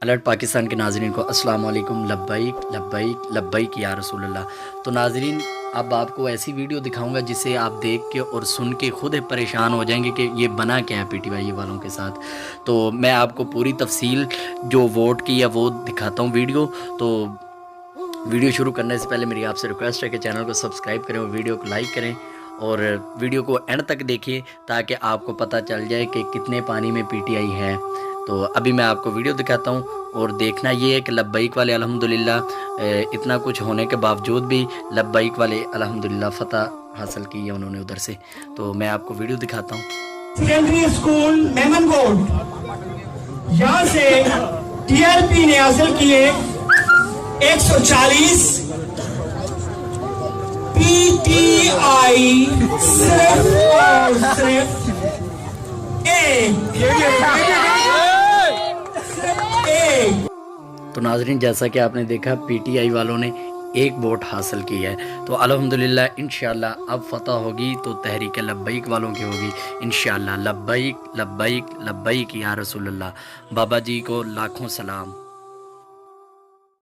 Alert Pakistan کے ناظرین کو السلام علیکم، لبیک لبیک لبیک یا رسول اللہ۔ تو ناظرین اب آپ کو ایسی ویڈیو دکھاؤں گا جسے آپ دیکھ کے اور سن کے خود پریشان ہو جائیں گے کہ یہ بنا کیا ہے پی ٹی وائی والوں کے ساتھ۔ تو میں آپ کو پوری تفصیل جو ووٹ کی ہے وہ دکھاتا ہوں ویڈیو۔ تو ویڈیو شروع کرنے سے پہلے میری آپ سے ریکویسٹ ہے کہ چینل کو سبسکرائب کریں اور ویڈیو کو لائک کریں اور ویڈیو کو اینڈ تک دیکھیں تاکہ آپ کو پتہ چل جائے کہ کتنے پانی میں پی ٹی آئی ہے۔ تو ابھی میں آپ کو ویڈیو دکھاتا ہوں اور دیکھنا یہ ہے کہ لبیک والے الحمدللہ اتنا کچھ ہونے کے باوجود بھی لبیک والے الحمدللہ فتح حاصل کی ہے انہوں نے ادھر سے۔ تو میں آپ کو ویڈیو دکھاتا ہوں۔ سیکنڈری اسکول میمن گوڈ، یہاں سے ٹی آر پی نے حاصل کیے 140، پی ٹی آئی صرف اور صرف ایک۔ تو ناظرین جیسا کہ آپ نے دیکھا پی ٹی آئی والوں نے ایک ووٹ حاصل کی ہے، تو الحمدللہ انشاءاللہ اب فتح ہوگی تو تحریک لبیک والوں کی ہوگی انشاءاللہ۔ لبیک لبیک لبیک یا رسول اللہ۔ بابا جی کو لاکھوں سلام۔